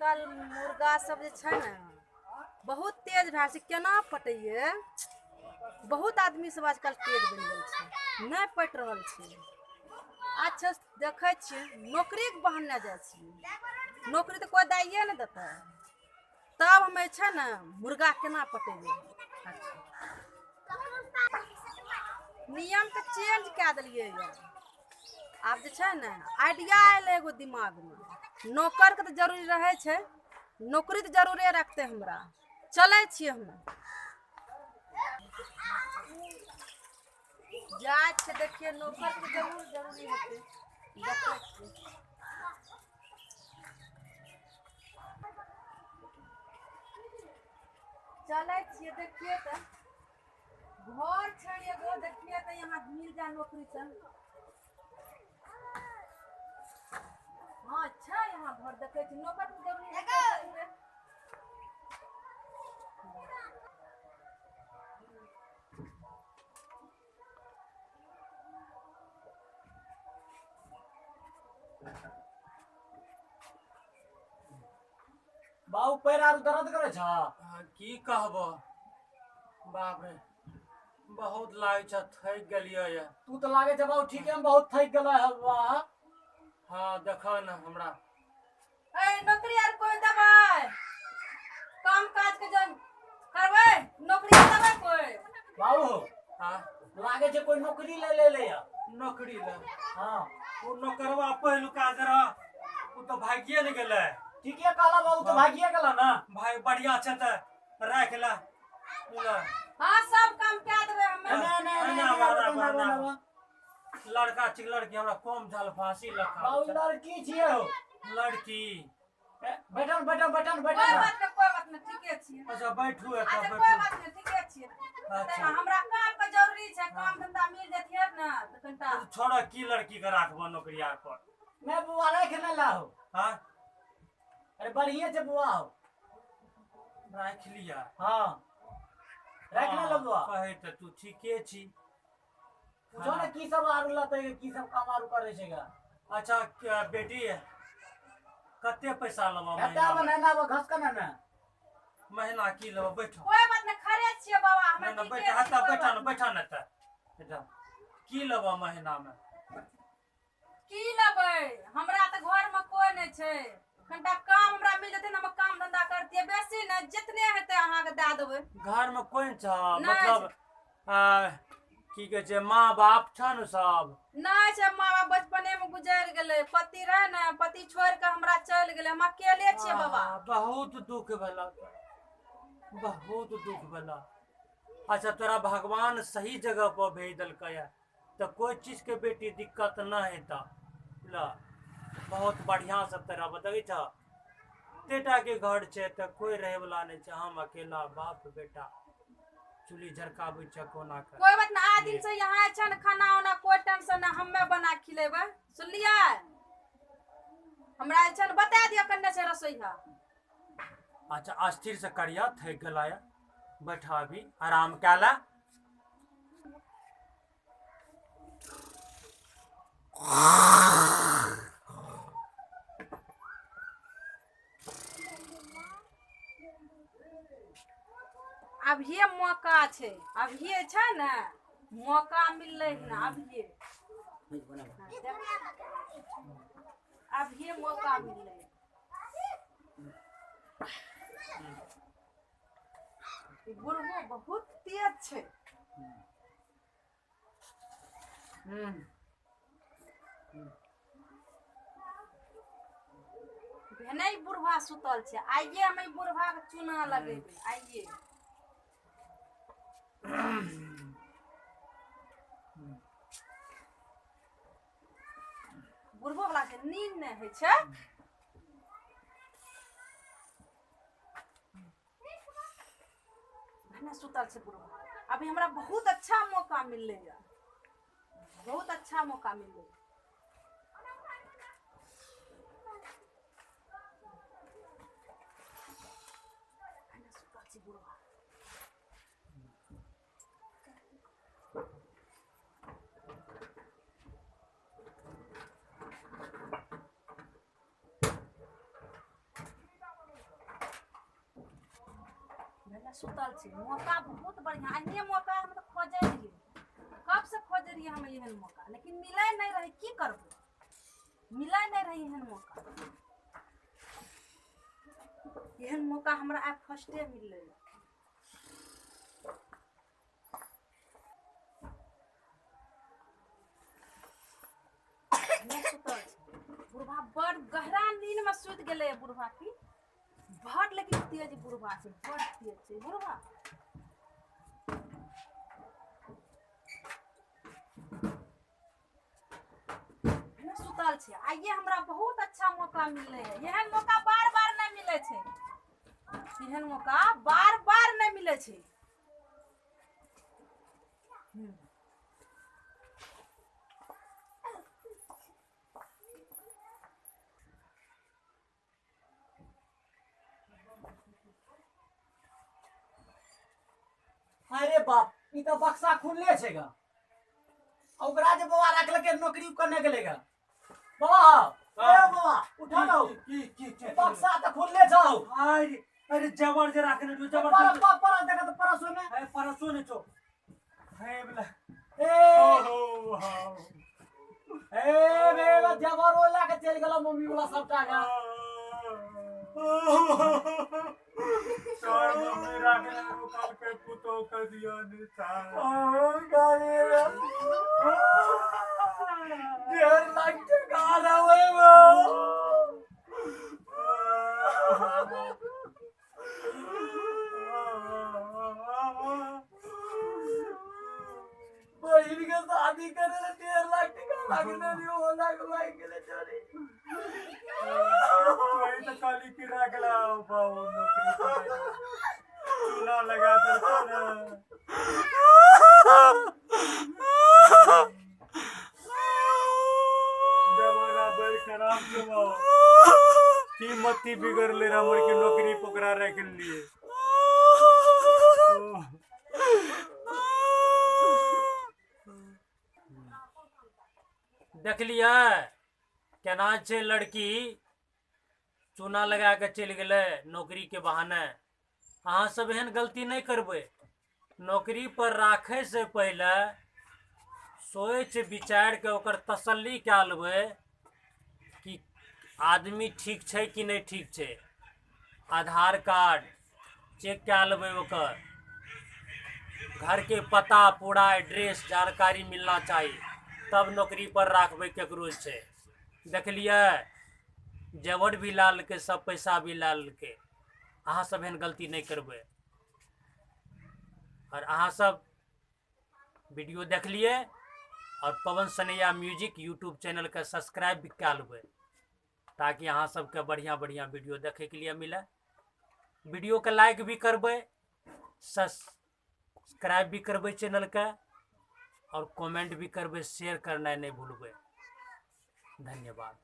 कल मुर्गा सब जे छै ने बहुत तेज भए छै, केना पटैये। बहुत आदमी सब आजकल तेज बनि गेल छै, नहीं पटि रहल छै। अच्छा देखै छियै नौकरीके बहाने जाइ छियै, नौकरी तऽ कोई दाइए ने देतै। तब हमे छै ने मुर्गा केना पटेबै। नियमके चेंज कए देलियै यऽ। आब जे छै ने आइडिया एलै एगो दिमागमे, नौकरके तऽ जरूरी रहै छै, नौकरी तऽ जरूरे रखतै हमरा। चलै छियै हमे जाइ छियै, देखियै नौकरके जरूर जरूरी हेतै, देखै छियै। चलै छियै देखियै तऽ घर छै एगो, देखिए तऽ यहाँ मिल जाए नौकरी से। हाँ छै यहाँ घर, देखै छी नौकर के जरूरी है। बाबू पैर आर दर्द करे छ? की कहबो बाप रे, बहुत लागे छ, थक गेलियो ये। तू तो लागे छ बाबू ठीके में बहुत थक गेलो है बाबा। हाँ देखो न हमरा। नौकरी आर कोई देबै, काम काज के जन करबै, नौकरी देबै कोई। बाबू हाँ लागे छ कोई नौकरी ले या। नौकरी ले? हाँ वो नौकरवा पहिलुका जरा वो तो भागिए न गेले। ठीके कहला बाबू, तो भागिए गेला ना। भाई बढ़िया छ त राख ले। हाँ सब काम क्या देबै हमे। नहीं लड़का छी लड़की हमरा कम झाल फांसी लखा। बाबू लड़की छिए हो। लड़की बैठो बैठो बैठो कोई बैठो। बात नहीं ठीके छियै। अच्छा बैठू अच्छा एतऽ कोई बैठू। बात नहीं ठीके छियै। अच्छा हमरा काम के जरूरी छै, काम धंधा मिल जतियै ना त कनिटा। छोड़ा की लड़की के राखबो नौकरी आर पर। मैं बुआ रख न ला हो। हाँ अरे बढ़िया से बुआ हो। राख लिया। हाँ रख न ला बुआ। कहे त तू ठीके छी। पूछो ना की सब आरु लते, की सब काम आरु करे छेगा। अच्छा बेटी कते पैसा लेबो एता महीना? बना ना घस का ना। महीना की लेबो? बैठो कोई बात नहीं, खड़े छियै बाबा हमे। ना बैठा हता बैठा न बैठा न त बेटा की लेबो महीना में? की लेबै, हमरा त घर में कोई नहीं छै, कनिटा काम हमरा मिल जते न, हम काम धंधा करतियै। बेसी नहीं जितने हेतै अहाँ के दे देबै। घर में कोई छ नहीं मतलब की कहे छै माँ बाप छ न सब? नहीं छै, माँ बाप बचपने में गुजर गेलै। पति रहे न, पति छोड़ के हमरा चल गेलै, हम अकेले छियै बाबा। बहुत दुख भेला, बहुत दुख भेला। अच्छा तोरा भगवान सही जगह पर भेज देलकै है, तो कोई चीज के बेटी दिक्कत न हेता। ला बहुत बढ़िया से तेरा बताई छ। तेटा के घर छे त कोई रहे वाला नहीं छे, हम अकेला बाप बेटा चूल्ही झरकाबै छ कोना कर। कोई बात ना, आ दिन से यहाँ छै न, खाना उना कोई टेंशन ना, हमे बना के खिलेबै। सुनलियै? हमरा छै न बता दिया कन्ने छै रसोईया। अच्छा स्थिर से करिया, थक गेला है, बैठा अभी आराम कै ला। अभिये मौका छै, अभिये छै न मौका मिललै न, अभिये अभिये मौका मिललै। बुढ़बो बहुत तेज छै। भेनै बुढ़वा सुतल छै, आइये हम ई बुढ़वा के चूना लगेबै आइये। बुढ़बो वाला के नींद नहीं होइ छै। भने सुतल छै बुढ़वा। अभी हमरा बहुत अच्छा मौका मिललै है, बहुत अच्छा मौका मिललै। भने सुतल छै बुढ़वा। सुतल छी मौका बहुत बढ़िया एहने मौका हम तो खोजे रहिए कब से खोजे रहिए हम एहन मौका लेकिन मिले नहीं रही की करबे मिले नहीं रही एहन मौका एहन मौका हमरा आइ फर्स्टे मिलले नहीं सुतल छी बुढ़वा बड़ गहरा नींद में सुत गेले बुढ़वा की बड़ लेकिन तेज बुढ़वा छै बड़ तेज छै बुढ़वा सुतल छै आइये हमरा बहुत अच्छा मौका मिलले है एहन मौका बार बार नहीं मिले छै एहन मौका बार बार नहीं मिले छै अरे बाप ई तो बक्सा खुलले छेगा ओकरा जे बाबा रखलके नौकरी करने के लेगा बाबा ए बाबा उठा लो की बक्सा तो खुलले छौ अरे अरे जबर जे राखने जो जबर पर देखा तो परसों में है परसों ने चो है बला ए ओहो हां ए बेला जबर ओला के चल गेलो मम्मी वाला सबटा का चार मम्मी राखने को काल के पुतो कर दिया निशान गाने देर लगते गाना वो बहन के शादी करे ले 1.5 लाख टका लगने नहीं हो लाख लाख के ले चोरी कोई तो काली की राखला बाबू नौकरी करे चूना लगा कर जमाना बड़ खराब जमा कीमती बिगड़ ले हमर के नौकरी पकड़ा रख लिए देख लिया केना छै लड़की चूना लगा के चल गेले नौकरी के बहाने अहाँ सब एहन गलती नहीं करबे नौकरी पर राखे से पहले सोच विचार के ओकर तसल्ली क्या लेबै कि आदमी ठीक छै कि नहीं ठीक छै आधार कार्ड चेक क्या लेबै ओकर घर के पता पूरा एड्रेस जानकारी मिलना चाहिए तब नौकरी पर राखबै केकरो छै देखलिए जेवर भी लाल के सब पैसा भी लाल के अहाँ सब एहन गलती नहीं करबै और अहाँ सब वीडियो देख लिए और पवन सनैया म्यूजिक यूट्यूब चैनल के सब्सक्राइब भी कए लेबै ताकि अहाँ सबके बढ़िया बढ़िया वीडियो देखे के लिए मिले वीडियो के लाइक भी करबै सब्सक्राइब भी करबै चैनल के और कमेंट भी करबै शेयर करना नहीं भूलबै धन्यवाद।